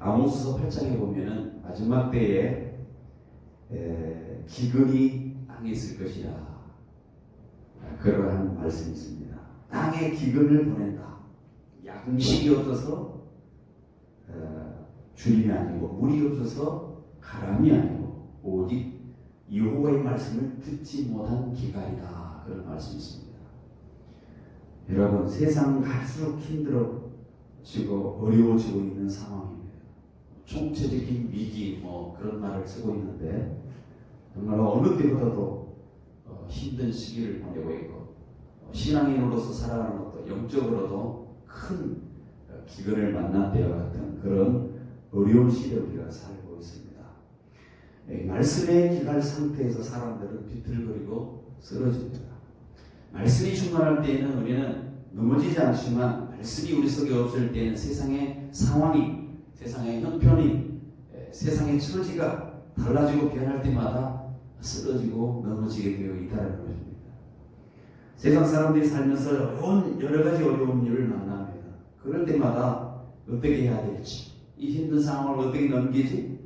아모스서 8장에 보면은 마지막 때에 기근이 땅에 있을 것이라 그러한 말씀이 있습니다. 땅에 기근을 보낸다. 양식이 없어서 주림이 아니고 물이 없어서 가람이 아니고 오직 여호와의 말씀을 듣지 못한 기갈이다. 그런 말씀이 있습니다. 여러분, 세상 갈수록 힘들어지고 어려워지고 있는 상황입니다. 총체적인 위기 그런 말을 쓰고 있는데 정말 어느 때보다도 힘든 시기를 보내고 있고 신앙인으로서 살아가는 것도 영적으로도 큰 기근을 만난 때와 같은 그런 어려운 시대에 우리가 살고 있습니다. 말씀의 기갈 상태에서 사람들은 비틀거리고 쓰러집니다. 말씀이 충만할 때에는 우리는 넘어지지 않지만 말씀이 우리 속에 없을 때에는 세상의 상황이, 세상의 형편이, 세상의 처지가 달라지고 변할 때마다 쓰러지고 넘어지게 되어 있다는 것입니다. 세상 사람들이 살면서 여러 가지 어려운 일을 만납니다. 그럴 때마다 어떻게 해야 될지, 이 힘든 상황을 어떻게 넘기지,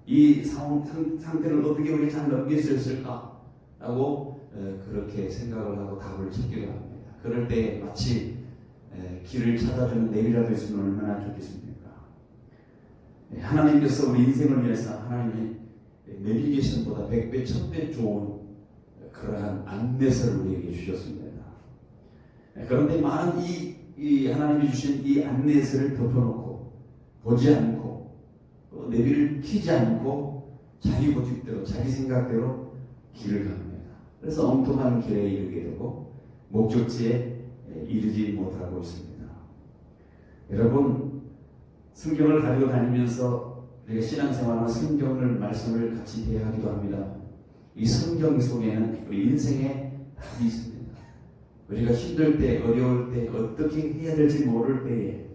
이 상태를 어떻게 우리가 잘 넘길 수 있을까 라고 그렇게 생각을 하고 답을 찾기도 합니다. 그럴 때 마치 길을 찾아주는 내비라도 있으면 얼마나 좋겠습니까? 하나님께서 우리 인생을 위해서 하나님이 내비게이션보다 100배, 1000배 좋은 그러한 안내서를 우리에게 주셨습니다. 그런데 많은 이 하나님이 주신 이 안내서를 덮어놓고 보지 않고 내비를 켜지 않고 자기 고집대로 자기 생각대로 길을 갑니다. 그래서 엉뚱한 길에 이르게 되고 목적지에 이르지 못하고 있습니다. 여러분, 성경을 가지고 다니면서 우리가 신앙생활과 성경을 말씀을 같이 대하기도 합니다. 이 성경 속에는 우리 인생의 답이 있습니다. 우리가 힘들 때, 어려울 때, 어떻게 해야 될지 모를 때에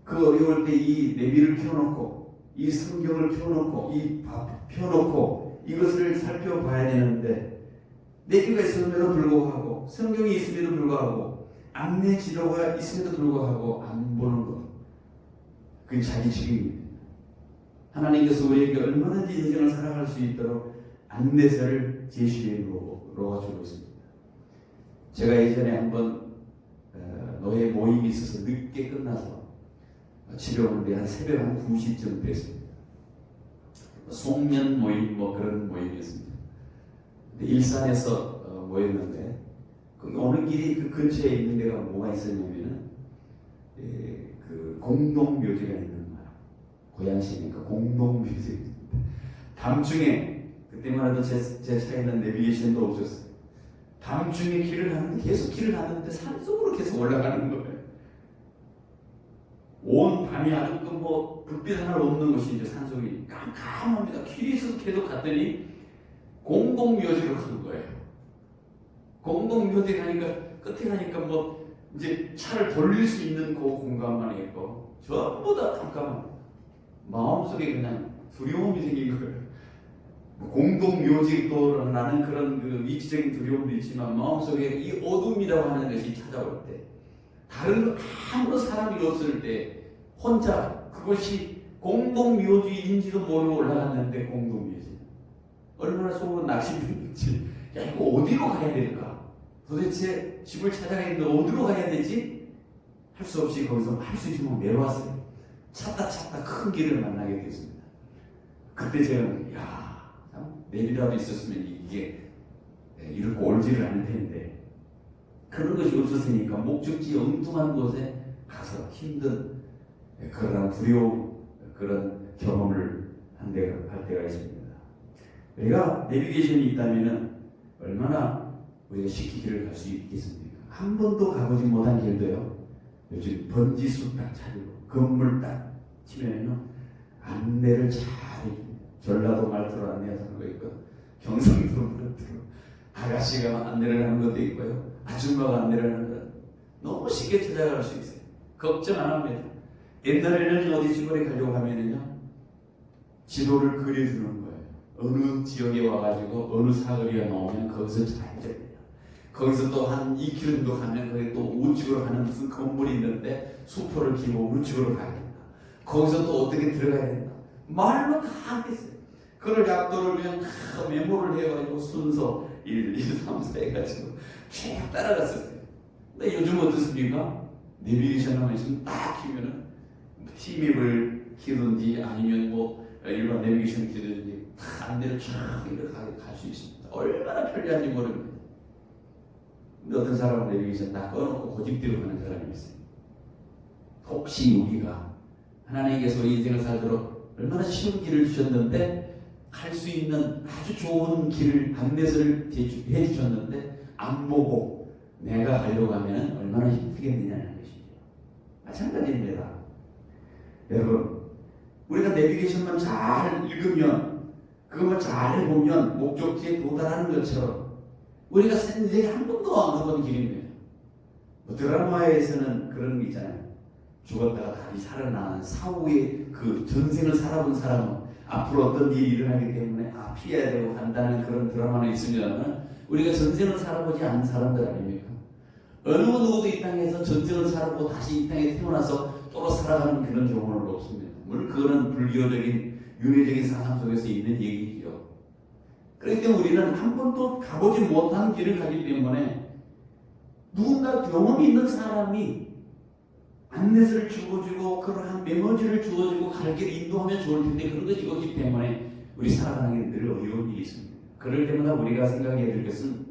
그 어려울 때 이 내비를 켜놓고 이 성경을 켜놓고 이 밥 펴놓고 이것을 살펴봐야 되는데 내비가 있음에도 불구하고 성경이 있음에도 불구하고 안내 지도가 있음에도 불구하고 안 보는 것, 그게 자기 책임입니다. 하나님께서 우리에게 얼마든지 인생을 살아갈 수 있도록 안내서를 제시해 놓아주고 있습니다. 제가 예전에 한번 노예 모임이 있어서 늦게 끝나서 치료하는데 한 새벽 한 2시쯤 됐습니다. 송년 모임 그런 모임이었습니다. 근데 일산에서 모였는데 오는 길이 그 근처에 있는 데가 뭐가 있었냐면은 그 공동묘지가 있는 거야. 고양시니까 공동묘지. 밤중에 그때만 해도 제 차에는 내비게이션도 없었어요. 밤중에 길을 가는데 계속 길을 가는데 산속으로 계속 올라가는 거예요. 온 밤이 아주 불빛 하나 없는 곳이 이제 산속이 깜깜합니다. 길이 있어서 계속 갔더니 공동묘지로 가는 거예요. 공동묘지 가니까 끝에 가니까 이제 차를 돌릴 수 있는 그 공간만 있고 전부 다 깜깜합니다. 마음속에 그냥 두려움이 생긴 거예요. 공동묘지도라는 그런 그 위치적인 두려움도 있지만 마음속에 이 어둠이라고 하는 것이 찾아올 때 다른 아무런 사람이 없을 때 혼자 그것이 공동묘지인지도 모르고 올라갔는데 공동묘지 얼마나 속으로 낙심했는지 야 이거 어디로 가야 될까? 도대체 집을 찾아가는데 어디로 가야 되지? 할 수 없이 거기서 할 수 있으면 내려왔어요. 찾다 큰 길을 만나게 됐습니다. 그때 저는 내비라도 있었으면 이게 이렇게 올지를 않을 텐데 그런 것이 없었으니까 목적지 엉뚱한 곳에 가서 힘든 그런 두려움 그런 경험을 할 때가 있습니다. 우리가 내비게이션이 있다면 얼마나 우리가 쉽게 길을 갈 수 있겠습니까? 한 번도 가보지 못한 길도요. 요즘 번지수 딱 차리고 건물 딱 치면요 안내를 잘 해줍니다. 전라도 말투로 안내하는 거 있고 경상도 말투로 아가씨가 안내를 하는 것도 있고요. 아줌마가 안내를 하는 것 너무 쉽게 찾아갈 수 있어요. 걱정 안 합니다. 옛날에는 어디 집에 가려고 하면은요 지도를 그려주는 거예요. 어느 지역에 와가지고 어느 사거리가 나오면 거기서 좌회전해요. 거기서 또 한 2km 정도 가면 거기 또 우측으로 가는 무슨 건물이 있는데 수포를 끼고 우측으로 가야 됩니다. 거기서 또 어떻게 들어가야 된다. 말로 다 하겠어요. 그걸 약도를 그냥 다 메모를 해가지고 순서 1, 2, 3, 4 해가지고 쭉 따라갔었어요. 근데 요즘 어떻습니까? 내비게이션만 있으면 딱 키면은 티맵을 키든지 아니면 뭐 일반 내비게이션 키든지 다 안대로 쭉 이렇게 갈 수 있습니다. 얼마나 편리한지 모릅니다. 근데 어떤 사람은 내비게이션 다 꺼놓고 고집대로 가는 사람이 있어요. 혹시 우리가 하나님께서 우리 인생을 살도록 얼마나 쉬운 길을 주셨는데 갈 수 있는 아주 좋은 길을 안내서를 해주셨는데 안 보고 내가 가려고 하면 얼마나 힘들겠느냐는 것이죠. 마찬가지입니다. 여러분, 우리가 내비게이션만 잘 읽으면 그것만 잘 보면 목적지에 도달하는 것처럼 우리가 인생에 한 번도 안 가본 길입니다. 뭐 드라마에서는 그런 게 있잖아요. 죽었다가 다시 살아나는 사후의 그 전생을 살아본 사람은 앞으로 어떤 일이 일어나기 때문에 피해야 되고 한다는 그런 드라마는 있습니다만 우리가 전생을 살아보지 않은 사람들 아닙니까? 어느 누구도 이 땅에서 전생을 살아보고 다시 이 땅에 태어나서 또 살아가는 그런 경우는 없습니다. 물론 그거는 불교적인 윤회적인 사상 속에서 있는 얘기죠. 그렇기 때문에 우리는 한 번도 가보지 못한 길을 가기 때문에 누군가 경험이 있는 사람이 안내서를 주어주고 그러한 메모지를 주어주고 갈 길을 인도하면 좋을 텐데 그런 것이 없기 때문에 우리 살아가는 게 늘 어려운 일이 있습니다. 그럴 때마다 우리가 생각해야 될 것은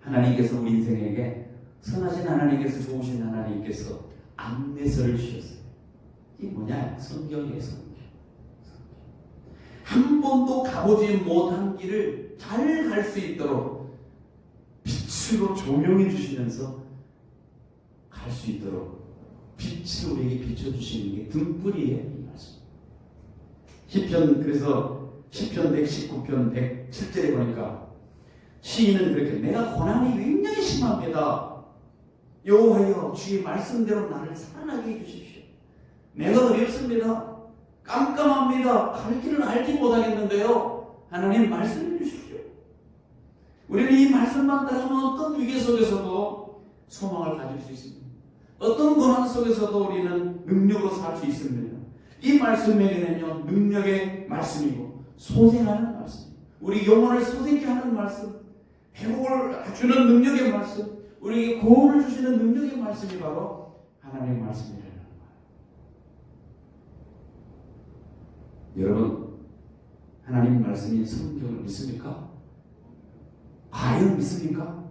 하나님께서 우리 인생에게 선하신 하나님께서 좋으신 하나님께서 안내서를 주셨어요. 이게 뭐냐? 성경이에요. 성경. 한 번도 가보지 못한 길을 잘 갈 수 있도록 빛으로 조명해 주시면서 갈 수 있도록 빛을 우리에게 비춰주시는 게 등불이에요. 이 말씀. 시편, 그래서 시편 119편 107절에 보니까 시인은 그렇게 내가 고난이 굉장히 심합니다. 여호와여 주의 말씀대로 나를 살아나게 해주십시오. 내가 어렵습니다. 깜깜합니다. 갈 길을 알지 못하겠는데요. 하나님 말씀해 주십시오. 우리는 이 말씀만 따라가면 어떤 위기 속에서도 소망을 가질 수 있습니다. 어떤 고난 속에서도 우리는 능력으로 살 수 있습니다. 이 말씀에게는요 능력의 말씀이고 소생하는 말씀, 우리 영혼을 소생케 하는 말씀, 회복을 주는 능력의 말씀, 우리에게 구원을 주시는 능력의 말씀이 바로 하나님의 말씀이라는 거예요. 여러분, 하나님 말씀인 성경을 믿습니까? 과연 믿습니까?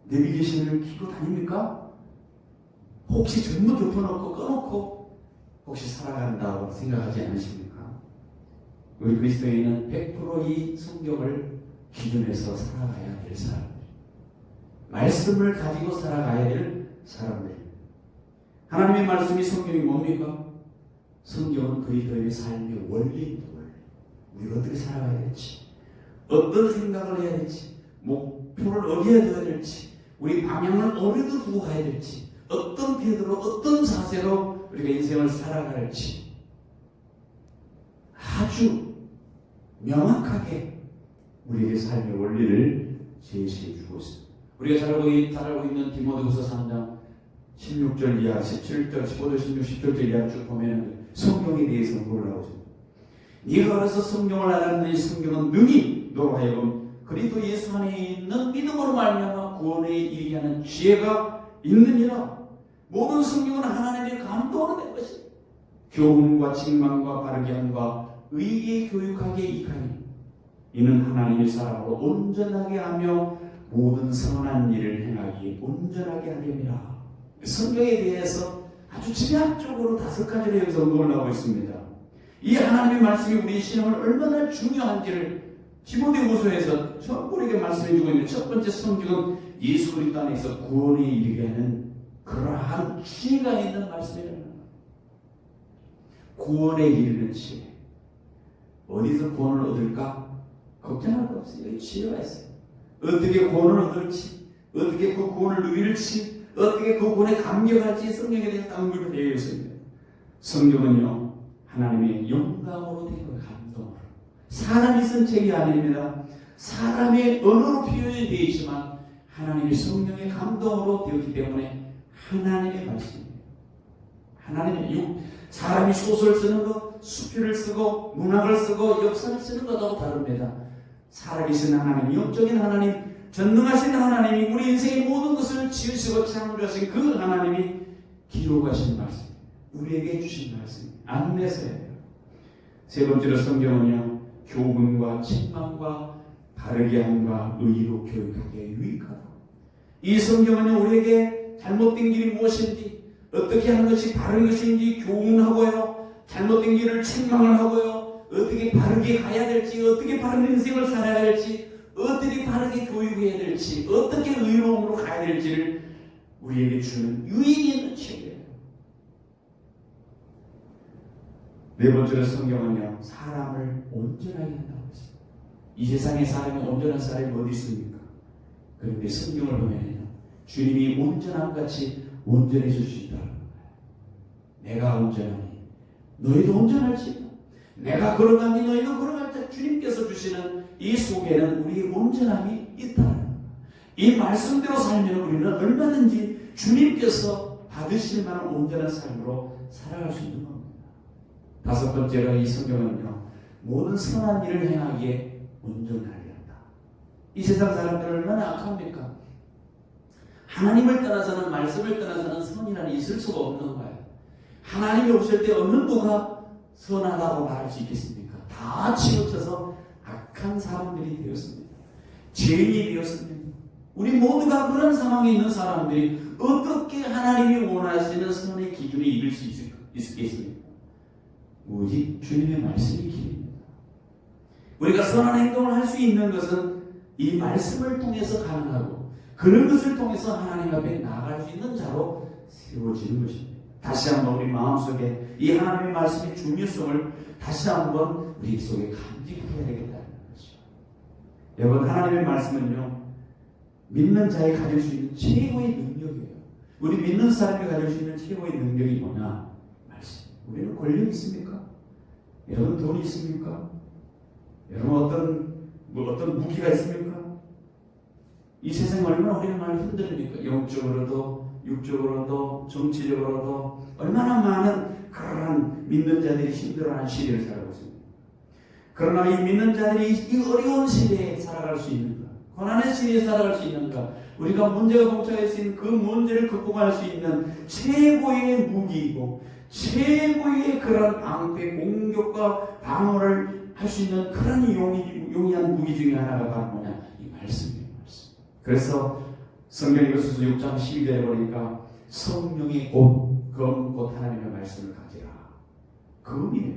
내비게이션을 켜고 다닙니까? 혹시 전부 덮어놓고 꺼놓고 혹시 살아간다고 생각하지 않으십니까? 우리 그리스도인은 100% 이 성경을 기준해서 살아가야 될 사람들, 말씀을 가지고 살아가야 될 사람들. 하나님의 말씀이 성경이 뭡니까? 성경은 그리스도인의 삶의 원리입니다. 원리. 우리가 어떻게 살아가야 될지, 어떤 생각을 해야 될지, 목표를 어디에 둬야 될지, 우리 방향을 어디로 두고 가야 될지, 어떤 태도로 어떤 자세로 우리가 인생을 살아갈지 아주 명확하게 우리에게 삶의 원리를 제시해 주고 있습니다. 우리가 잘 알고 있는 디모데후서 3장 16절 이하, 17절, 15절, 16, 17절 이하 쭉 보면 성경에 대해서 놀라우죠. 네가 어려서 성경을 알았느니 성경은 능히 너로 하여금 그리스도 예수 안에 있는 믿음으로 말미암아 구원에 이르게 하는 지혜가 있느니라. 모든 성경은 하나님의 감동으로 된 것이다. 교훈과 징망과 바르게 함과 의에 교육하게 이하니 이는 하나님의 사람으로 온전하게 하며 모든 선한 일을 행하기에 온전하게 하려니라. 성경에 대해서 아주 집약적으로 5가지로 여기서 놀라고 있습니다. 이 하나님의 말씀이 우리 신앙을 얼마나 중요한지를 디모데후서에서 전부 우리에게 말씀해주고 있는 첫 번째, 성경은 예수 그리스도 안에서 구원에 이르게 하는 그러한 지혜가 있는 말씀이라는 거예요. 구원에 이르는 지혜. 어디서 구원을 얻을까? 걱정할 거 없어요. 여기 지혜가 있어요. 어떻게 구원을 얻을지, 어떻게 그 구원을 누릴지, 어떻게 그 구원에 감격할지 성경에 대해서 당부를 되어 있습니다. 성경은요 하나님의 영감으로 된 거예요. 감동으로. 사람이 쓴 책이 아닙니다. 사람의 언어로 표현이 되어 있지만 하나님의 성령의 감동으로 되었기 때문에 하나님의 말씀입니다. 하나님의 사람이 소설 쓰는 것, 수필을 쓰고 문학을 쓰고 역사를 쓰는 것하고 다릅니다. 살아계신 하나님, 영적인 하나님, 전능하신 하나님이 우리 인생의 모든 것을 지으시고 창조하신 그 하나님이 기록하신 말씀, 우리에게 주신 말씀, 안내서예요. 세 번째로 성경은요, 교훈과 책망과 바르게 함과 의로 교육하기에 유익하다. 이 성경은요, 우리에게 잘못된 길이 무엇인지, 어떻게 하는 것이 바른 것인지 교훈하고요, 잘못된 길을 책망을 하고요, 어떻게 바르게 가야 될지, 어떻게 바른 인생을 살아야 될지, 어떻게 바르게 교육해야 될지, 어떻게 의로움으로 가야 될지를 우리에게 주는 유익이 있는 책이에요. 네 번째로 성경은요, 사람을 온전하게 한다고 했습니다. 이 세상에 사람이 온전한 사람이 어디 있습니까? 그런데 성경을 보면요, 주님이 온전함같이 온전해질 수 있다는 거예요. 내가 온전하니 너희도 온전할지, 내가 걸어가니 너희도 걸어갈지. 주님께서 주시는 이 속에는 우리의 온전함이 있다는 거예요. 이 말씀대로 살면 우리는 얼마든지 주님께서 받으실 만한 온전한 삶으로 살아갈 수 있는 겁니다. 다섯 번째로 이 성경은요, 모든 선한 일을 행하기에 온전하게 한다. 이 세상 사람들은 얼마나 악합니까? 하나님을 떠나서는, 말씀을 떠나서는 선이라는 있을 수가 없는 거예요. 하나님이 오실 때 어느 누가 선하다고 말할 수 있겠습니까? 다 치우쳐서 악한 사람들이 되었습니다. 죄인이 되었습니다. 우리 모두가 그런 상황에 있는 사람들이 어떻게 하나님이 원하시는 선의 기준에 이를 수 있겠습니까? 오직 주님의 말씀이 길입니다. 우리가 선한 행동을 할 수 있는 것은 이 말씀을 통해서 가능하고, 그런 것을 통해서 하나님 앞에 나아갈 수 있는 자로 세워지는 것입니다. 다시 한번 우리 마음속에 이 하나님의 말씀의 중요성을 다시 한번 우리 속에 간직해야 되겠다는 것이죠. 여러분, 하나님의 말씀은요, 믿는 자에 가질 수 있는 최고의 능력이에요. 우리 믿는 사람이 가질 수 있는 최고의 능력이 뭐냐? 말씀. 우리는 권력이 있습니까? 여러분, 돈이 있습니까? 여러분, 어떤 무기가 있습니까? 이 세상이 얼마나 우리를 많이 힘듭니까? 영적으로도, 육적으로도, 정치적으로도 얼마나 많은 그런 믿는 자들이 힘들어하는 시대를 살아가고 있습니다. 그러나 이 믿는 자들이 이 어려운 시대에 살아갈 수 있는가? 고난의 시대에 살아갈 수 있는가? 우리가 문제가 봉착할 수 있는 그 문제를 극복할 수 있는 최고의 무기이고, 최고의 그런 방패, 공격과 방어를 할 수 있는 그런 용이한 무기 중에 하나가 바로 뭐냐? 이 말씀이에요, 말씀. 그래서 성경 에베소서 6장 12절에 보니까 성령의 곧 하나님의 말씀을 가지라. 검이에요.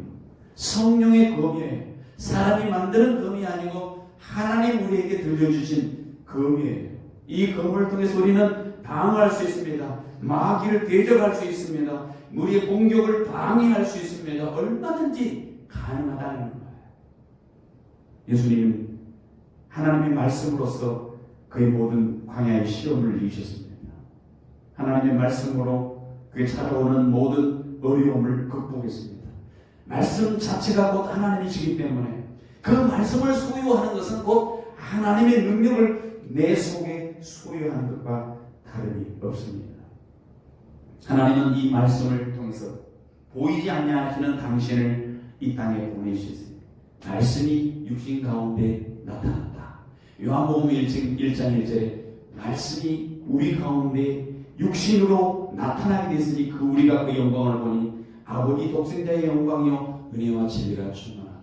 성령의 검이에요. 사람이 만드는 검이 아니고 하나님 우리에게 들려주신 검이에요. 이 검을 통해서 우리는 방어할 수 있습니다. 마귀를 대적할 수 있습니다. 우리의 공격을 방해할 수 있습니다. 얼마든지 가능하다는 거예요. 예수님은 하나님의 말씀으로서 그의 모든 광야의 시험을 이기셨습니다. 하나님의 말씀으로 그의 찾아오는 모든 어려움을 극복했습니다. 말씀 자체가 곧 하나님이시기 때문에 그 말씀을 소유하는 것은 곧 하나님의 능력을 내 속에 소유하는 것과 다름이 없습니다. 하나님은 이 말씀을 통해서 보이지 아니하시는 당신을 이 땅에 보내주셨습니다. 말씀이 육신 가운데 나타났다. 요한복음 1장 1절에 말씀이 우리 가운데 육신으로 나타나게 됐으니 그 우리가 그 영광을 보니 아버지 독생자의 영광이요 은혜와 진리가 충만하다.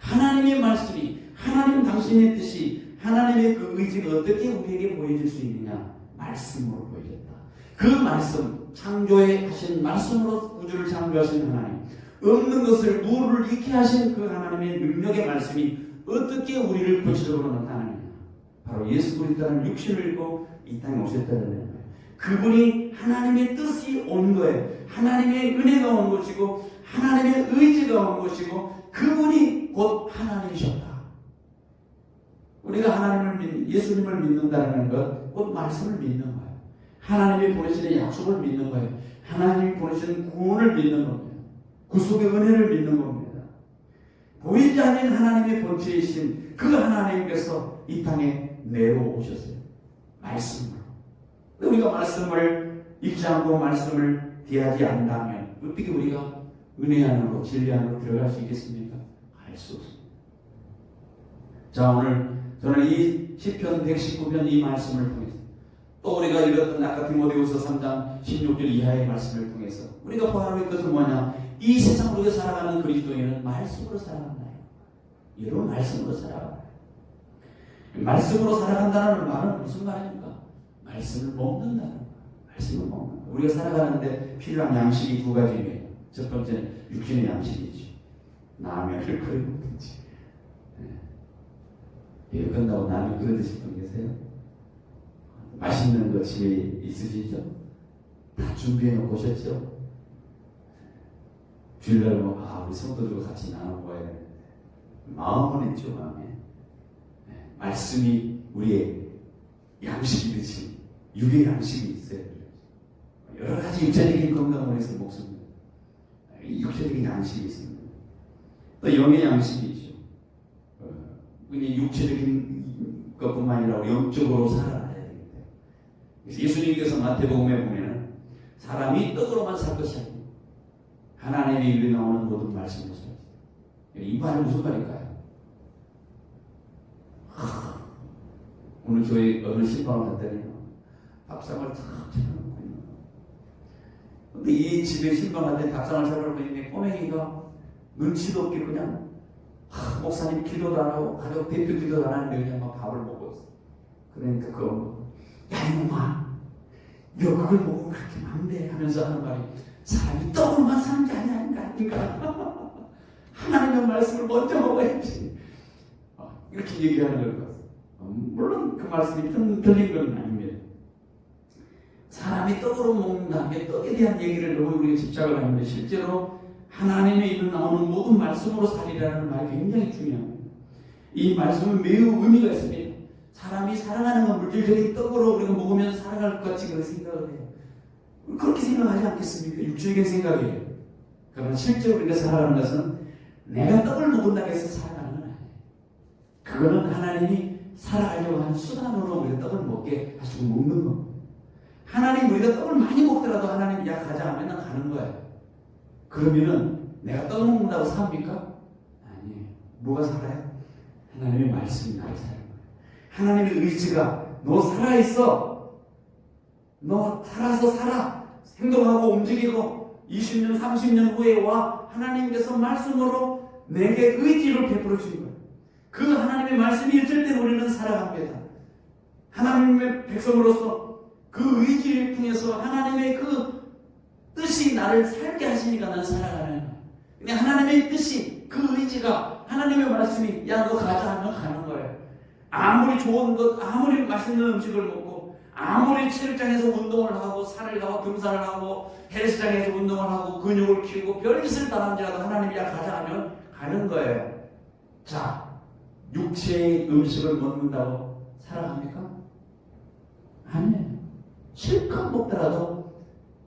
하나님의 말씀이, 하나님 당신의 뜻이, 하나님의 그 의지가 어떻게 우리에게 보여질 수 있느냐? 말씀으로 보여졌다. 그 말씀, 창조에 하신 말씀으로 우주를 창조하신 하나님, 없는 것을 무를 있게 하신 그 하나님의 능력의 말씀이 어떻게 우리를 구체적으로 나타나느냐? 바로 예수 그리스도라는 육신을 입고 이 땅에 오셨다는 거예요. 그분이 하나님의 뜻이 온 거예요. 하나님의 은혜가 온 것이고 하나님의 의지가 온 것이고 그분이 곧 하나님이셨다. 우리가 예수님을 믿는다는 것, 곧 말씀을 믿는 거예요. 하나님이 보내시는 약속을 믿는 거예요. 하나님이 보내시는 구원을 믿는 겁니다. 구속의 은혜를 믿는 겁니다. 보이지 않는 하나님의 본체이신 그 하나님께서 이 땅에 내려오셨어요. 말씀으로. 우리가 말씀을 읽지 않고 말씀을 대하지 않는다면 어떻게 우리가 은혜 안으로 진리 안으로 들어갈 수 있겠습니까? 할 수 없습니다. 자, 오늘 저는 이 시편 119편 이 말씀을 통해서 또 우리가 읽었던 아까 디모데후서 3장 16절 이하의 말씀을 통해서 우리가 바로 할 것은 뭐냐? 이 세상 우리가 살아가는 그리스도인은 말씀으로 살아간다. 여러분, 말씀으로 살아간다. 말씀으로 살아간다는 말은 무슨 말입니까? 말씀을 먹는다는 말. 말씀을 먹는다. 우리가 살아가는데 필요한 양식이 두 가지예요. 첫 번째는 육신의 양식이지. 라면을 끓여 먹든지. 예, 끝나고 라면 끓여 드실 분 계세요? 맛있는 거 집에 있으시죠? 다 준비해 놓고 오셨죠? 주일날 뭐, 우리 성도들과 같이 나눠 먹어야 되는데. 마음은 있죠, 마음에. 말씀이 우리의 양식이듯이 육의 양식이 있어요. 여러 가지 육체적인 건강을 위해서 먹습니다. 육체적인 양식이 있습니다. 또 영의 양식이 있죠. 그냥 육체적인 것뿐만 아니라 영적으로 살아나야 되기 때문에. 그래서 예수님께서 마태복음에 보면은 사람이 떡으로만 살 것이 아니고 하나님의 입에 나오는 모든 말씀으로 살아야 돼요. 이 말은 무슨 말일까요? 오늘 저희 어느 신방을 갔더니 밥상을 탁 차려놓고 있는 거예요. 근데 이 집에 신방 갔더니 밥상을 차려놓고 있는데 꼬맹이가 눈치도 없게 그냥 목사님 기도도 안 하고 가족 대표 기도도 안 하는데 그냥 막 밥을 먹고 있어. 그러니까 야 이놈아, 너 그걸 먹으면 그렇게 안 돼 하면서 하는 말이 사람이 떡으로만 사는 게 아니니까 하나님의 말씀을 먼저 먹어야지. 이렇게 얘기하는 걸 봤어. 물론 그 말씀이 틀린 건 아닙니다. 사람이 떡으로 먹는다는 게 떡에 대한 얘기를 너무 우리가 집착을 하는데 실제로 하나님의 입에 나오는 모든 말씀으로 살리라는 말이 굉장히 중요합니다. 이 말씀은 매우 의미가 있습니다. 사람이 살아가는 건 물질적인 떡으로 우리가 먹으면 살아갈 것 같이 그렇게 생각을 해요. 그렇게 생각하지 않겠습니까? 육적인 생각이에요. 그러나 실제로 우리가 살아가는 것은 내가 떡을 먹는다고 해서 살아가는 건 아니에요. 그거는 하나님이 살아가려고 하는 수단으로 우리가 떡을 먹게 하시고 먹는 겁니다. 하나님 우리가 떡을 많이 먹더라도 하나님 야 가자 하면 가는 거예요. 그러면은 내가 떡 먹는다고 삽니까? 아니에요. 뭐가 살아요? 하나님의 말씀이 나를 사는 거예요. 하나님의 의지가 너 살아있어. 너 살아서 살아. 행동하고 움직이고 20년 30년 후에 와. 하나님께서 말씀으로 내게 의지를 베풀어 주신 거예요. 그 하나님의 말씀이 있을 때 우리는 살아갑니다. 하나님의 백성으로서 그 의지를 통해서 하나님의 그 뜻이 나를 살게 하시니까 나는 살아가는 거예요. 근데 하나님의 뜻이, 그 의지가, 하나님의 말씀이 야 너 가자 하면 가는 거예요. 아무리 좋은 것, 아무리 맛있는 음식을 먹고 아무리 체육장에서 운동을 하고 산을 가고 등산을 하고 헬스장에서 운동을 하고 근육을 키우고 별짓을 다 한지라도 하나님이 야 가자 하면 가는 거예요. 자, 육체의 음식을 먹는다고 살아갑니까? 아니에요. 실컷 먹더라도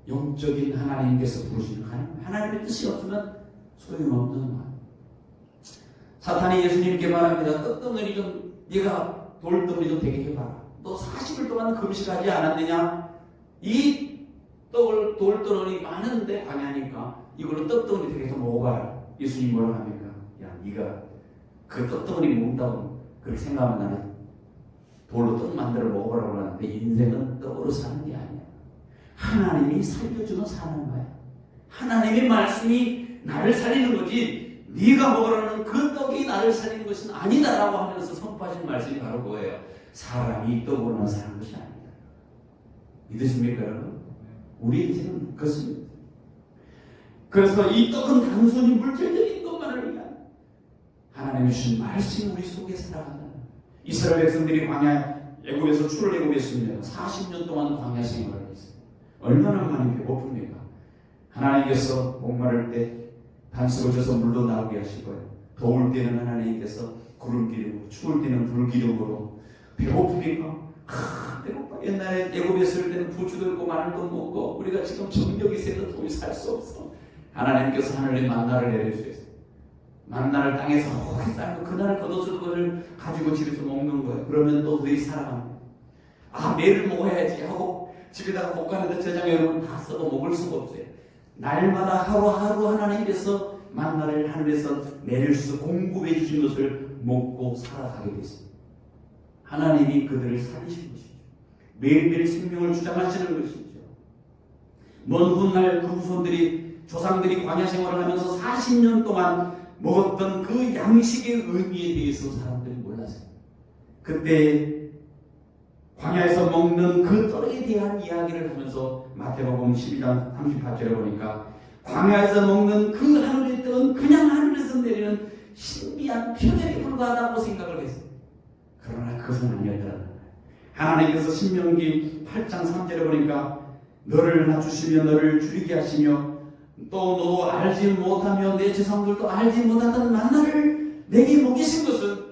영적인 하나님께서 부르시는 하나님의 뜻이 없으면 소용없는 거예요. 사탄이 예수님께 말합니다. 떡덩어리 좀 네가 돌덩어리 좀 되게 해봐라. 너 40일 동안 금식하지 않았느냐? 이 떡을 돌덩어리 많은데 광야니까 이걸로 떡덩어리 되게 해서 먹어봐라. 예수님 뭐라고 합니까? 야 네가 그 떡덩어리 먹는다고 그렇게 생각하면 나는 돌로 떡 만들어 먹어보라고 하는데 인생은 떡으로 사는 게 아니야. 하나님이 살려주는 사는 거야. 하나님의 말씀이 나를 살리는 거지 네가 먹으라는 그 떡이 나를 살리는 것은 아니다라고 하면서 선포하신 말씀이 바로 그거예요. 사람이 떡으로만 사는 것이 아니다. 믿으십니까 여러분? 우리 인생은 그렇습니다. 그래서 이 떡은 단순히 물질적인 것만을 위한 하나님이 주신 말씀이 우리 속에 살아간다. 이스라엘 백성들이 광야 애굽에서 출을 애굽했습니다. 40년 동안 광야 생활을 했어요. 얼마나 많이 배고픕니까? 하나님께서 목마를 때 반석을 줘서 물도 나오게 하시고요. 더울 때는 하나님께서 구름기름으로, 추울 때는 불기름으로. 배고픕니까? 배고파. 옛날에 애굽에 있을 때는 부추도 있고 마늘도 먹고 우리가 지금 정력이 세서 도저히 살 수 없어. 하나님께서 하늘에 만나를 내려주셨어요. 만나를 땅에서 오래 쌓고 그날 걷어서 그걸 가지고 집에서 먹는 거예요. 그러면 또 너희 살아갑니다. 아 매일 먹어야지 하고 집에다가 볶아내다 저장해 놓으면 다 썩어 먹을 수가 없어요. 날마다 하루하루 하나님께서 만나를 하늘에서 내릴 수 공급해 주신 것을 먹고 살아가게 됐습니다. 하나님이 그들을 살리신 것이죠. 매일매일 생명을 주장하시는 것이죠. 먼 훗날 그 후손들이 조상들이 광야 생활을 하면서 40년 동안 먹었던 그 양식의 의미에 대해서 사람들이 몰랐어요. 그때 광야에서 먹는 그 떡에 대한 이야기를 하면서 마태복음 12장 38절에 보니까 광야에서 먹는 그 하늘의 떡은 그냥 하늘에서 내리는 신비한 표적에 불과하다고 생각을 했어요. 그러나 그것은 아니었다는 거예요. 하나님께서 신명기 8장 3절에 보니까 너를 낮추시며 너를 줄이게 하시며 또 너도 알지 못하며 내 조상들도 알지 못하던 만나를 내게 먹이신 것은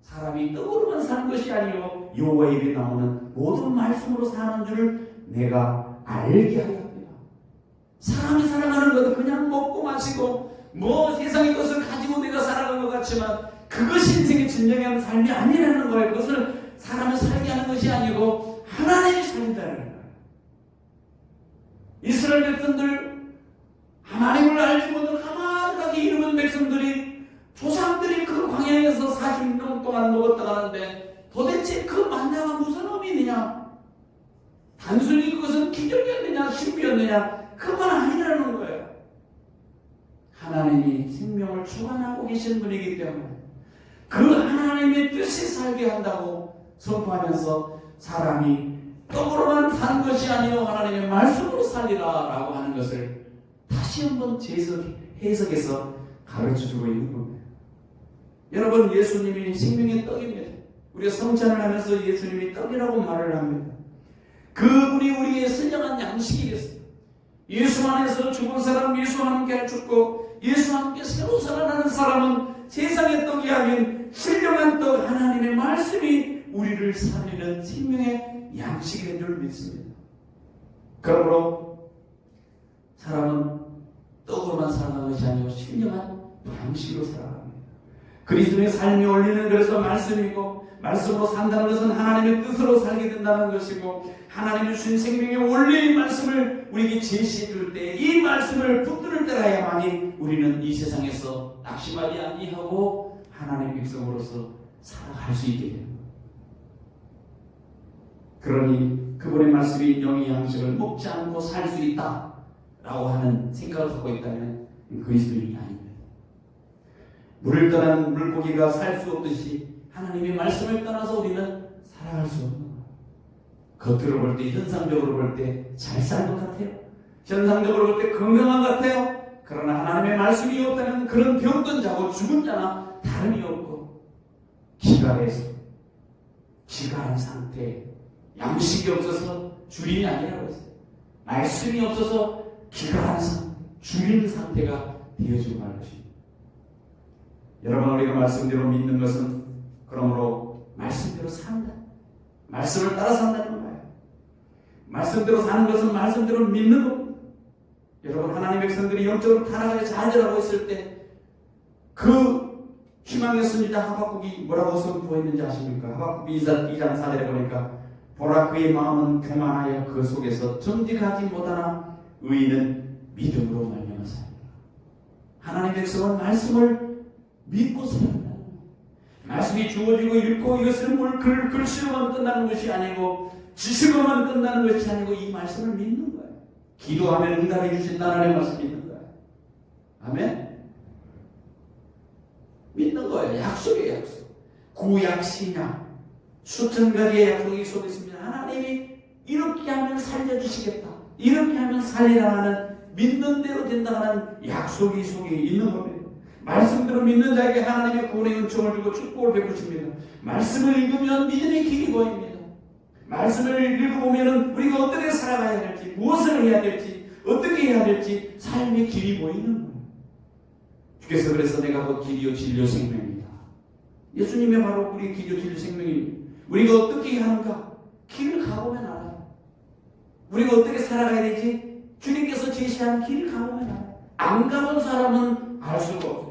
사람이 떡으로만 사는 것이 아니요 여호와의 입에 나오는 모든 말씀으로 사는 줄을 내가 알게 하려 합니다. 사람이 살아가는 것은 그냥 먹고 마시고 뭐 세상의 것을 가지고 내가 살아가는 것 같지만 그것이 인생의 진정한 삶이 아니라는 거예요. 그것을 사람을 살게 하는 것이 아니고 하나님이 살린다는 거예요. 이스라엘 백성들 하나님을 알지 못한 가만하게 이름은 백성들이 조상들이 그 광야에서 40년 동안 먹었다 가는데 도대체 그 만나가 무슨 의미 있느냐? 단순히 그것은 기적이었느냐 신비였느냐? 그건 아니라는 거예요. 하나님이 생명을 주관하고 계신 분이기 때문에 그 하나님의 뜻이 살게 한다고 선포하면서 사람이 떡으로만 사는 것이 아니요 하나님의 말씀으로 살리라라고 하는 것을 다시 한번 해석해서 가르쳐주고 있는 겁니다. 여러분, 예수님이 생명의 떡입니다. 우리가 성찬을 하면서 예수님이 떡이라고 말을 합니다. 그분이 우리의 선량한 양식이겠어요. 예수 안에서 죽은 사람, 예수 함께 죽고 예수 함께 새로 살아나는 사람은 세상의 떡이 아닌 신령한 떡 하나님의 말씀이 우리를 살리는 생명의 양식이 된 줄 믿습니다. 그러므로 사람은 떡으로만 살아가는 것이 아니고 신령한 양식으로 살아갑니다. 그리스도의 삶이 올리는 그래서 말씀이고 말씀으로 산다는 것은 하나님의 뜻으로 살게 된다는 것이고 하나님이 주신 생명의 원리의 말씀을 우리에게 제시해 줄 때 이 말씀을 붙들 때라야만이 우리는 이 세상에서 낙심하지 아니하고 하나님의 백성으로서 살아갈 수 있게 됩니다. 그러니 그분의 말씀이 영의 양식을 먹지 않고 살 수 있다 라고 하는 생각을 갖고 있다면 그리스도인이 아닙니다. 물을 떠난 물고기가 살 수 없듯이 하나님의 말씀을 떠나서 우리는 살아갈 수 없는 거예요. 겉으로 볼 때 현상적으로 볼 때 잘 살 것 같아요. 현상적으로 볼 때 건강한 것 같아요. 그러나 하나님의 말씀이 없다면 그런 병든 자고 죽은 자나 다름이 없고 기갈한 상태 양식이 없어서 주림이 아니라고 했어요. 말씀이 없어서 기갈한 상태 주림 상태가 되어지고 말 것입니다. 여러분, 우리가 말씀대로 믿는 것은 그러므로 말씀대로 산다. 말씀을 따라 산다는 거예요. 말씀대로 사는 것은 말씀대로 믿는 겁니다. 여러분, 하나님의 백성들이 영적으로 타락하여 좌절하고 있을 때 그 희망의 선지자 하박국이 뭐라고 선포했는지 아십니까? 하박국 2장 4절에 보니까 보라 그의 마음은 교만하여 그 속에서 정직하지 못하나 의인은 믿음으로 말미암아 삽니다. 하나님의 백성은 말씀을 믿고 살아간다. 말씀이 주어지고 읽고 이것을 글씨로만 끝나는 것이 아니고 지식으로만 끝나는 것이 아니고 이 말씀을 믿는 거예요. 기도하면 응답해 주신다는 하나님의 말씀을 믿는 거예요. 아멘? 믿는 거예요. 약속이에요. 약속. 구약 신약 수천 가지의 약속이 속에 있습니다. 하나님이 이렇게 하면 살려주시겠다. 이렇게 하면 살리라 하는 믿는 대로 된다는 약속이 속에 있는 겁니다. 말씀대로 믿는 자에게 하나님의 구원의 은총을 주고 축복을 베푸십니다. 말씀을 읽으면 믿음의 길이 보입니다. 말씀을 읽어보면 우리가 어떻게 살아가야 될지, 무엇을 해야 될지, 어떻게 해야 될지 삶의 길이 보이는 거예요. 주께서 그래서 내가 곧 길이요 진리요 생명이다. 예수님이 바로 우리 길이요 진리요 생명입니다. 우리가 어떻게 해야 하는가? 길을 가보면 알아요. 우리가 어떻게 살아가야 되지? 주님께서 제시한 길을 가보면 알아요. 안 가본 사람은 알 수가 없어요.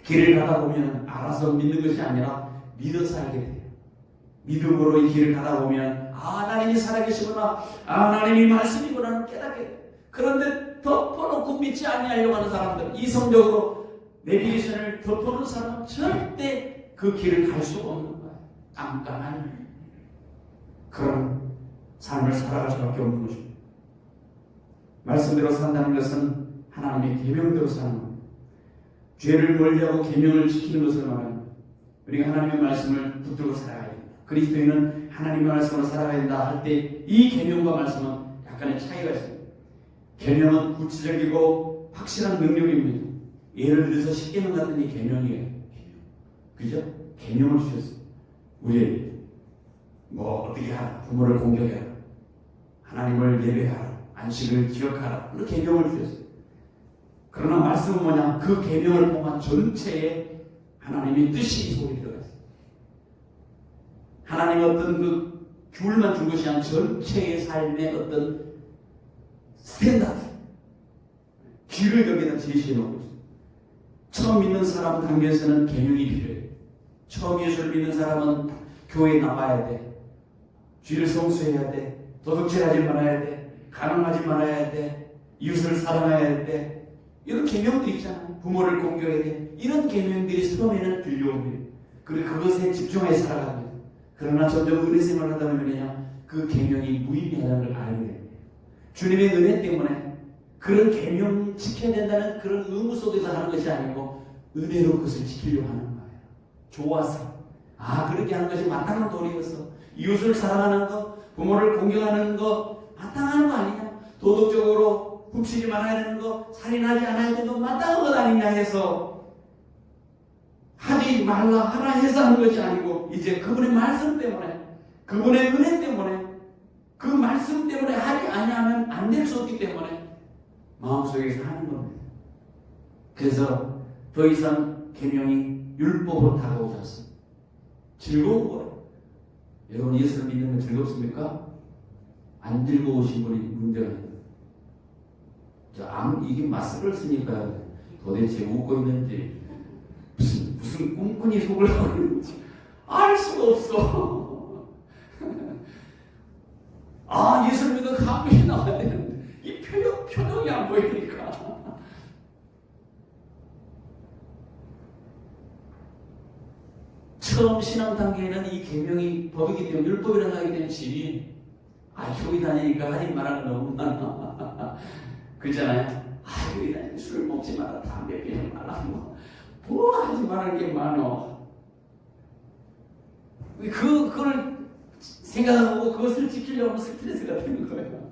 길을 가다 보면 알아서 믿는 것이 아니라 믿어서 알게 돼요. 믿음으로 이 길을 가다 보면 하나님이 살아계시구나, 하나님이 말씀이구나 깨닫게 돼요. 그런데 조금 믿지 아니하려고 하는 사람들, 이성적으로 내비게이션을 덮어놓은 사람은 절대 그 길을 갈 수가 없는 거예요. 깜깜한 그런 삶을 살아갈 수밖에 없는 것입니다. 말씀대로 산다는 것은 하나님의 계명대로 사는 겁니다. 죄를 멀리하고 계명을 지키는 것을 말합니다. 우리가 하나님의 말씀을 붙들고 살아가야 됩니다. 그리스도인은 하나님의 말씀으로 살아가야 된다 할 때 이 계명과 말씀은 약간의 차이가 있습니다. 계명은 구체적이고 확실한 능력입니다. 예를 들어서 십계명 같은 이 계명이에요. 그죠? 계명을 주셨어요. 우리에게 뭐 어떻게 하라, 부모를 공경해라, 하나님을 예배하라, 안식을 기억하라, 그런 계명을 주셨어요. 그러나 말씀은 뭐냐? 그 계명을 포함한 전체에 하나님의 뜻이 속에 들어가 있어요. 하나님의 어떤 그 귤만 준 것이 아니라 전체의 삶의 어떤 스탠다드, 길을 여기다 제시해 놓고 있어요. 처음 믿는 사람 단계에서는 계명이 필요해요. 처음 예수를 믿는 사람은 교회에 나와야 돼, 죄를 성수해야 돼, 도둑질하지 말아야 돼, 가난하지 말아야 돼, 이웃을 사랑해야 돼, 이런 계명들이 있잖아요. 부모를 공경해야 돼. 이런 계명들이 처음에는 들려옵니다. 그리고 그것에 집중해 살아갑니다. 그러나 점점 은혜 생활을 하다 보면요, 그 계명이 무의미하다는 걸 알게 됩니다. 주님의 은혜 때문에 그런 계명 지켜야 된다는 그런 의무 속에서 하는 것이 아니고 은혜로 그것을 지키려고 하는 거예요. 좋아서, 그렇게 하는 것이 마땅한 도리였어. 이웃을 사랑하는 것, 부모를 공경하는 것 마땅한 거 아니냐? 도덕적으로 훔치지 말아야 되는 거, 살인하지 않아야 되는 거 마땅한 것 아니냐 해서 하지 말라 하라 해서 하는 것이 아니고, 이제 그분의 말씀 때문에, 그분의 은혜 때문에, 그 말씀 때문에 하지 아니하면 안 될 수 없기 때문에 마음속에서 하는 겁니다. 그래서 더 이상 계명이 율법으로 다가오지 않습니다. 즐거운 거예요. 여러분, 예수를 믿는 거 즐겁습니까? 안 즐거우신 분이 문제가 있어요. 이게 마스크를 쓰니까 도대체 웃고 있는지 무슨 꿈꾼이 속을 하고 있는지 알 수가 없어. 예수를 믿는 감동이 나와야 되는데 이 표정이 안 보이니까. 처음 신앙 단계에는 이 계명이 법이기 때문에, 율법이라고 하기 때문에 짐이 교회 다니니까 하지 말하는 거 너무 많아. 그렇잖아요. 교회 다니니까 술 먹지 마라, 담배 피우지 마라, 뭐 하지 말하는 게 많아. 그걸 생각하고 그것을 지키려면 스트레스가 되는 거예요.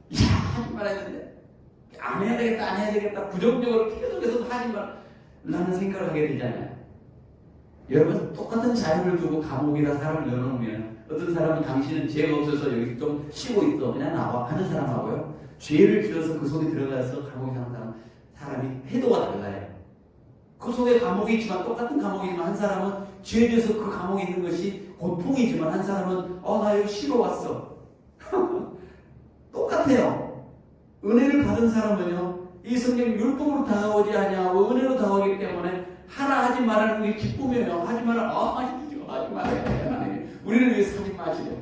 하지 말아야 되는데 안 해야 되겠다, 안 해야 되겠다, 부정적으로 계속해서 하지 말라는 생각을 하게 되잖아요. 여러분, 똑같은 자유를 두고 감옥이라 사람을 넣어놓으면 어떤 사람은 당신은 죄가 없어서 여기 좀 쉬고 있어, 그냥 나와 하는 사람하고요, 죄를 지어서 그 속에 들어가서 감옥에 사는 사람이 태도가 달라요. 그 속에 감옥이 있지만, 똑같은 감옥이지만, 한 사람은 죄에 대해서 그 감옥에 있는 것이 고통이지만, 한 사람은 나 여기 쉬러 왔어. 똑같아요. 은혜를 받은 사람은요, 이 성경 율법으로 다가오지 아니하고 은혜로 다가오기 때문에 하라 하지 말라는 게 기쁨이에요. 하지 마라. 하지 말아요. 우리를 위해서 하지 마시래요.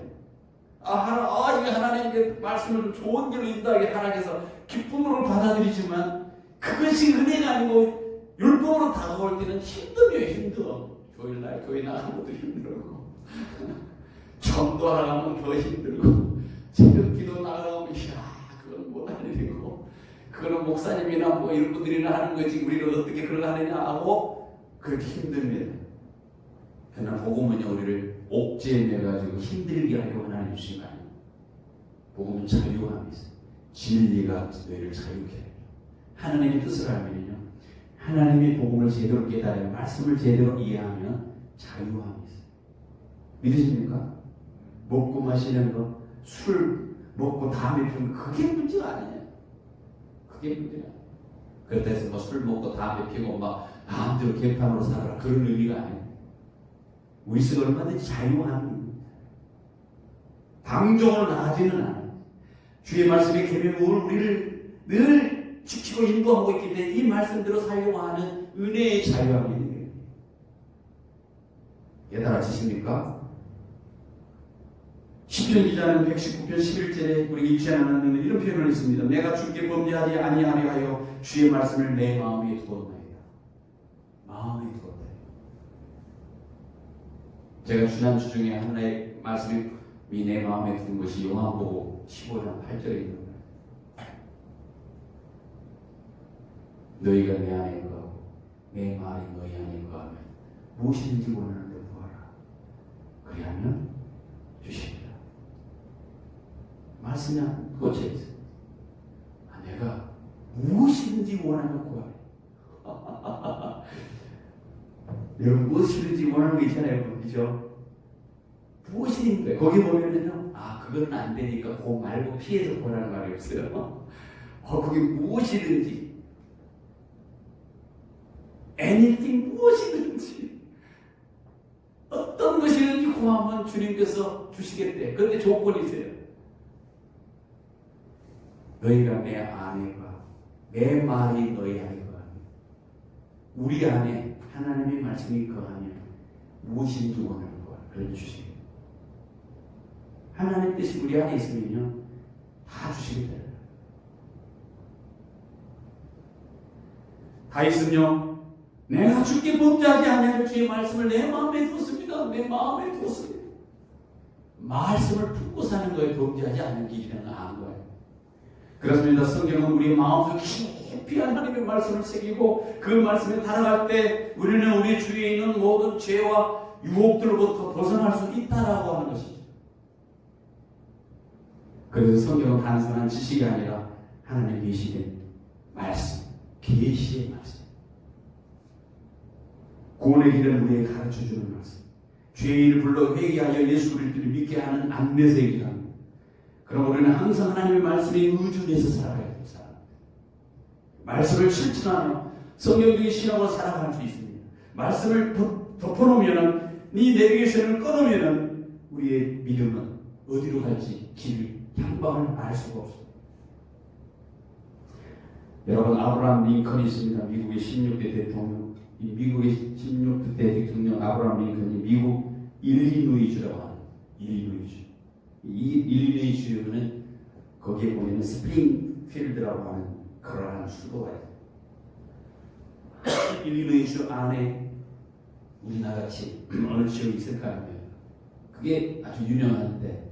하라. 이게 하나님의 말씀을 좋은 길로 인도하게 하나님께서 기쁨으로 받아들이지만, 그것이 은혜가 아니고 율법으로 다가올 때는 힘듦이에요. 힘들어. 교회날 교회 나가는 것도 힘들고, 전도하러 가면 더 힘들고, 새벽기도 나가면 그건 못할 일이고, 그거는 목사님이나 뭐 이런 분들이나 하는 거지 우리를 어떻게 그걸 하느냐 하고 그렇게 힘듭니다. 그러나 복음은요, 우리를 옥죄에 매가지고 힘들게 하려고 하나님 주신 거 아니에요. 복음은 자유함이 있어요. 진리가 너희를 자유케 해요. 하나님의 뜻을 알면요, 하나님의 복음을 제대로 깨달아요. 말씀을 제대로 이해하면 자유함이 있어요. 믿으십니까? 먹고 마시는 거, 술 먹고 다음에 피우는 거, 그게 문제가 아니에요. 그게 문제야. 그렇다 해서 술 먹고 다음에 피우고 마음대로 개판으로 살아라, 그런 의미가 아니에요. 우리 속에 얼마든지 자유함이, 방종을 나가지는 않아요. 주의 말씀의 계명을 우리를 늘 지키고 인도하고 있기 때문에 이 말씀대로 살려고 하는 은혜의 자유함이 있는 거예요. 깨달아지십니까? 시편 기자는 119편 11절에 우리 읽지 않았는데 이런 표현을 했습니다. 내가 주께 범죄하지 아니하려 하여 주의 말씀을 내 마음에 두었나이다. 마음에 두었다. 제가 지난주 중에 하나의 말씀이 내 마음에 든 것이 요한복음 15장 8절에 있는 거예요. 너희가 내 안에 거하고 내 말이 너희 안에 거하면 무엇이든지 원하는 데 구하라. 그리하면 주십니다. 말씀이 그것에 있어요. 내가 무엇이든지 원하면 구하래. 여러분 무엇이든지 원하는 거 있잖아요. 그죠? 무엇이든지 거기 보면은요. 그거는 안 되니까 그거 말고 피해서 보라는 말이 없어요. 거기 무엇이든지 anything 무엇이든지 어떤 것이든지 구하면 주님께서 주시겠대. 그런데 조건이 있어요. 너희가 내 안에 가, 내 말이 너희 안에 가. 우리 안에 하나님의 말씀이 거하면 무엇인지 원하는 거야. 그래 주시겠다. 하나님 뜻이 우리 안에 있으면요 다 주시겠다. 다윗은요 내가 주께 범죄하지 아니하여 주의 말씀을 내 마음에 두었습니다. 내 마음에 두었습니다. 말씀을 품고 사는 거에 범죄하지 않는 길이라는 걸 아는 거예요. 그렇습니다. 성경은 우리 마음속 깊이 하나님의 말씀을 새기고 그 말씀에 따라갈 때 우리는 우리 주위에 있는 모든 죄와 유혹들로부터 벗어날 수 있다라고 하는 것이죠. 그래서 성경은 단순한 지식이 아니라 하나님의 계시된 말씀, 계시의 말씀. 구원의 길은 우리에게 가르쳐주는 말씀. 죄인을 불러 회개하여 예수 그리스도를 믿게 하는 안내서의 길입니다. 그럼 우리는 항상 하나님의 말씀에 의존해서 살아가야 됩니다. 말씀을 실천하며 성경적인 신앙으로 살아갈 수 있습니다. 말씀을 덮어놓으면 이 내비게이션을 끊으면 우리의 믿음은 어디로 갈지 향방을 알 수가 없습니다. 여러분 아브라함 링컨이 있습니다. 미국의 16대 대통령. 이 미국의 16대 대통령 아브라함 링컨이 미국 일리노이주라고 하는 일리노이주. 이 일리노이주는 거기에 보면 스프링필드라고 하는 그러한 수도가 있어요. 일리노이주 안에 우리나라같이 어느 지역이 있을까요? 그게 아주 유명한데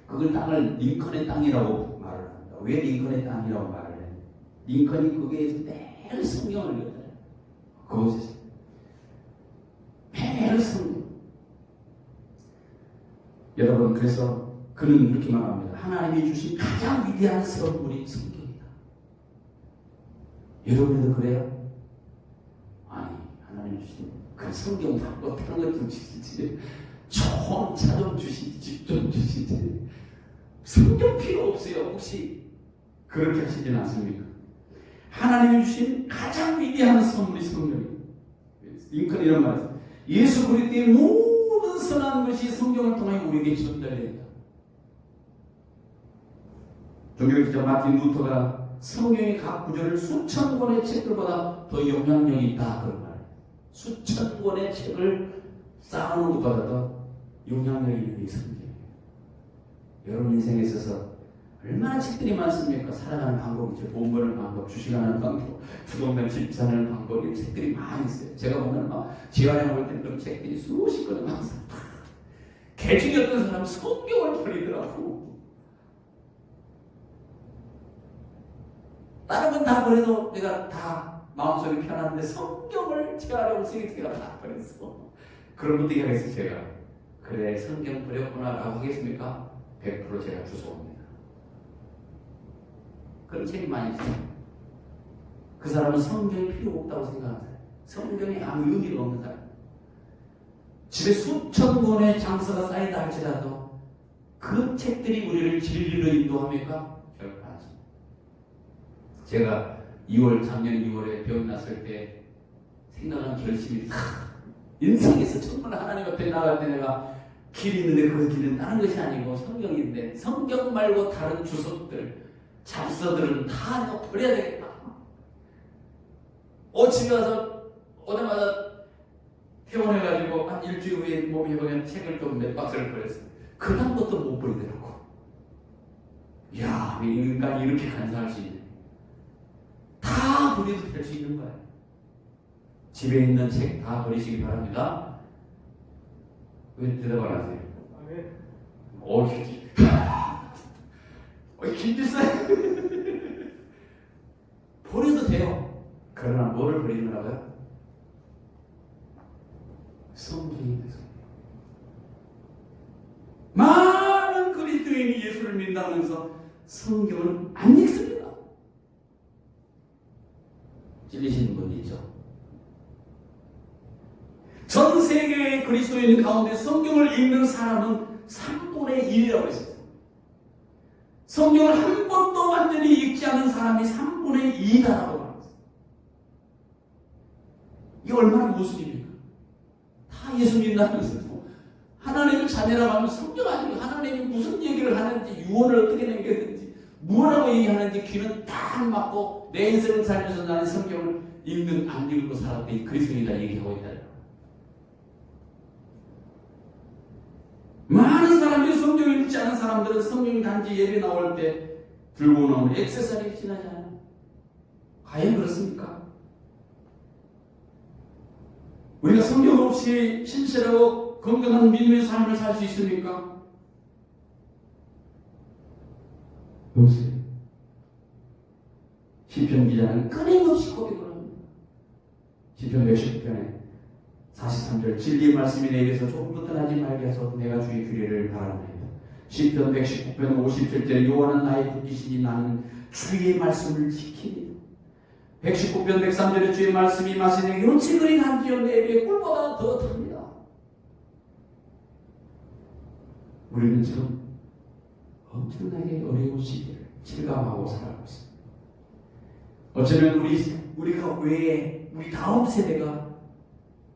그걸 땅을 링컨의 땅이라고 말을 합니다. 왜 링컨의 땅이라고 말을 해요? 링컨이 거기에서 매일 성경을 읽었잖아요. 그곳에서 매일 성경. 여러분 그래서 그는 이렇게 말합니다. 하나님이 주신 가장 위대한 선물이 성경이다. 여러분도 그래요? 아니 하나님이 주신 그 성경 어떤 것도 주시지 좋은 차 좀 주시지 집 좀 주시지 성경 필요 없어요. 혹시 그렇게 하시진 않습니까? 하나님이 주신 가장 위대한 선물이 성경이에요. 링컨이 이런 말이에요. 예수 그리스도의 모든 선한 것이 성경을 통해 우리에게 전달된다. 종교기자 마틴 루터가 성경의 각 구절을 수천 권의 책들보다 더 영향력이 있다 그런 말이에요. 수천 권의 책을 쌓아놓은 것보다 더 영향력이 있는 이 성경이에요. 여러분 인생에 있어서 얼마나 책들이 많습니까? 살아가는 방법이죠. 돈 버는 방법, 주식하는 방법, 부동산 집사는 방법, 이 책들이 많이 있어요. 제가 보면 막 지하에 올 때 그런 책들이 수십 권을 항상 개중이 어떤 사람은 성경을 버리더라고. 다른 건 다 버려도 내가 다 마음속이 편한데 성경을 지하에 쓰기 제가 다 버렸어. 그런 것도 얘기하겠어요. 제가 그래 성경 버렸구나 라고 하겠습니까? 100% 제가 주소옵니다. 그런 책이 많이 있어요. 그 사람은 성경이 필요 없다고 생각하세요. 성경이 아무 의미가 없는 사람. 집에 수천 권의 장서가 쌓이다 할지라도 그 책들이 우리를 진리로 인도합니까? 결코 않습니다. 제가 작년 2월에 병 났을 때 생각한 결심이 인생에서 정말 하나님 앞에 나갈 때 내가 길이 있는데 그 길은 다른 것이 아니고 성경인데 성경 말고 다른 주석들 잡서들은 다 버려야 되겠다. 집에 와서 오자마자 퇴원해가지고 한 일주일 후에 몸이 해보면 책을 좀 몇 박스를 버렸어요. 그다음부터 못 버리더라고. 이야, 인간이 이렇게 간사할 수 있네. 다 버려도 될 수 있는 거예요. 집에 있는 책 다 버리시기 바랍니다. 왜 대답 안 하세요? 김지사님 버려도 돼요. 그러나 뭐를 버리는 거라고요? 성경입니다. 많은 그리스도인이 예수를 믿는다면서 성경을 안 읽습니다. 찔리시는 분 있죠? 전 세계의 그리스도인 가운데 성경을 읽는 사람은 3분의 1이라고 했어요. 성경을 한 번도 완전히 읽지 않은 사람이 3분의 2다라고 말했어요. 이게 얼마나 모순입니까? 다 예수 믿는다면서도 하나님의 자녀라고 하면 성경 아니고 하나님이 무슨 얘기를 하는지 유언을 어떻게 남겼는지 뭐라고 얘기하는지 귀는 딱 막고 내 인생을 살면서 나는 성경을 읽는 안 읽고 살았더니 그리스도인이다 얘기하고 있다. 많은 사람들이 성경을 읽지 않은 사람들은 성경이 단지 예배 나올 때 들고 나오는 액세서리에 지나잖아요. 과연 그렇습니까? 우리가 성경 없이 신실하고 건강한 믿음의 삶을 살 수 있습니까? 여보세요? 시편 기자는 끊임없이 고백을 합니다. 시편 119편에 43절 진리의 말씀이 내게서 조금도 떠나지 말게 하소서 내가 주의 규례를 바라나이다. 시편 119편 57절 여호와는 나의 붙이시니 나는 주의 말씀을 지킵니다. 119편 103절에 주의 말씀이 마시 내게 온치거리 단지어 내 배에 꿀보다 더 탑니다. 우리는 지금 엄청나게 어려운 시기를 실감하고 살아가고 있습니다. 어쩌면 우리가 왜 우리 다음 세대가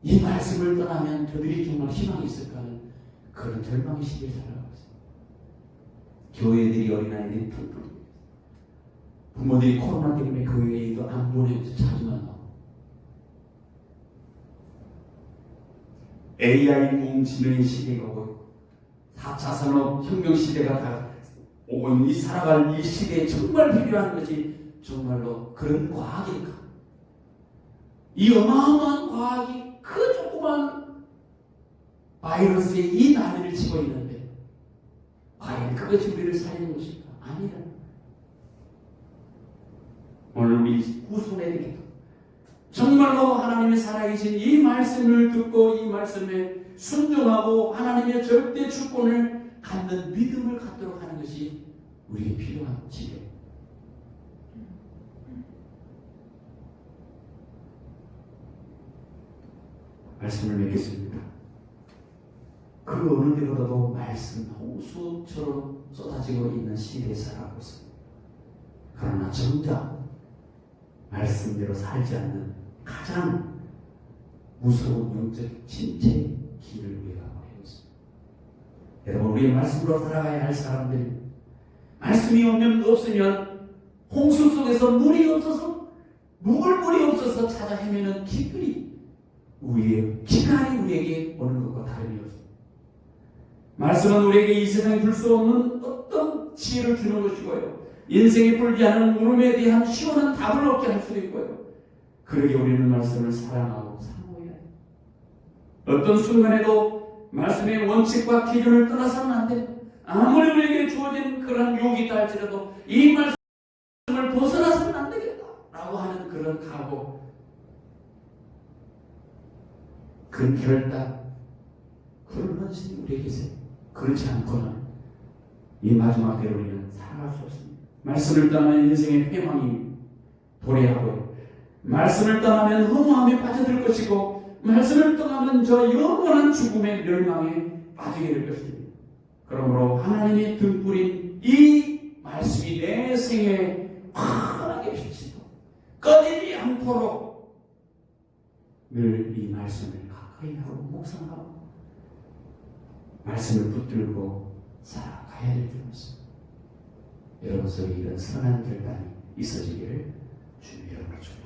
이 말씀을 떠나면 저들이 정말 희망이 있을까 하는 그런 절망의 시기를 살아가고 있습니다. 교회들이 어린아이들이 뿔뿔 부모들이 코로나 때문에 교회에도 안 보내면서 자주만 나오고 AI 인공지능의 시대가 오고 있고 4차 산업혁명 시대가 다 오고 있는 이 살아갈 이 시대에 정말 필요한 것이 정말로 그런 과학일까? 이 어마어마한 과학이 그 조그만 바이러스에 이 난리를 치고 있는데 과연 그것이 우리를 살리는 것일까? 아니라 오늘 우리 후손에게 정말로 하나님의 살아계신 이 말씀을 듣고 이 말씀에 순종하고 하나님의 절대 주권을 갖는 믿음을 갖도록 하는 것이 우리에게 필요한 지혜. 말씀을 맺겠습니다. 그 어느 때보다도 말씀 홍수처럼 쏟아지고 있는 시대에 살아가고 있습니다. 그러나 정작 말씀대로 살지 않는 가장 무서운 영적 침체의 길을 우리가 걸고 있습니다. 여러분, 우리의 말씀으로 살아가야 할 사람들이 말씀이 없으면 홍수 속에서 물이 없어서 물이 없어서 찾아 헤매는 길이 기간이 우리에게 오는 것과 다름이 없습니다. 말씀은 우리에게 이 세상에 줄 수 없는 어떤 지혜를 주는 것이고요. 인생에 불리하는 물음에 대한 시원한 답을 얻게 할 수도 있고요. 그러게 우리는 말씀을 사랑하고 사모해야 해요. 어떤 순간에도 말씀의 원칙과 기준을 떠나서는 안 됩니다. 아무리 우리에게 주어진 그런 유혹이 있다 할지라도 이 말씀을 벗어나서는 안 되겠다라고 하는 그런 각오, 그 결단, 그런 헌신이 우리에게 계세요. 그렇지 않고는 이 마지막 때로 우리는 살아갈 수 없습니다. 말씀을 떠나면 인생의 패망이 도래하고요. 말씀을 떠나면 허무함에 빠져들 것이고 말씀을 떠나면 저 영원한 죽음의 멸망에 빠지게 될 것입니다. 그러므로 하나님의 등불인 이 말씀이 내 생에 환하게 비치도록 꺼지지 않도록 늘 이 말씀을 가까이 하고 묵상하고 말씀을 붙들고 살아가야 될 줄 믿습니다. 여러분 속에 이런 선한 결단이 있어지기를 주님 여러분을 축복합니다.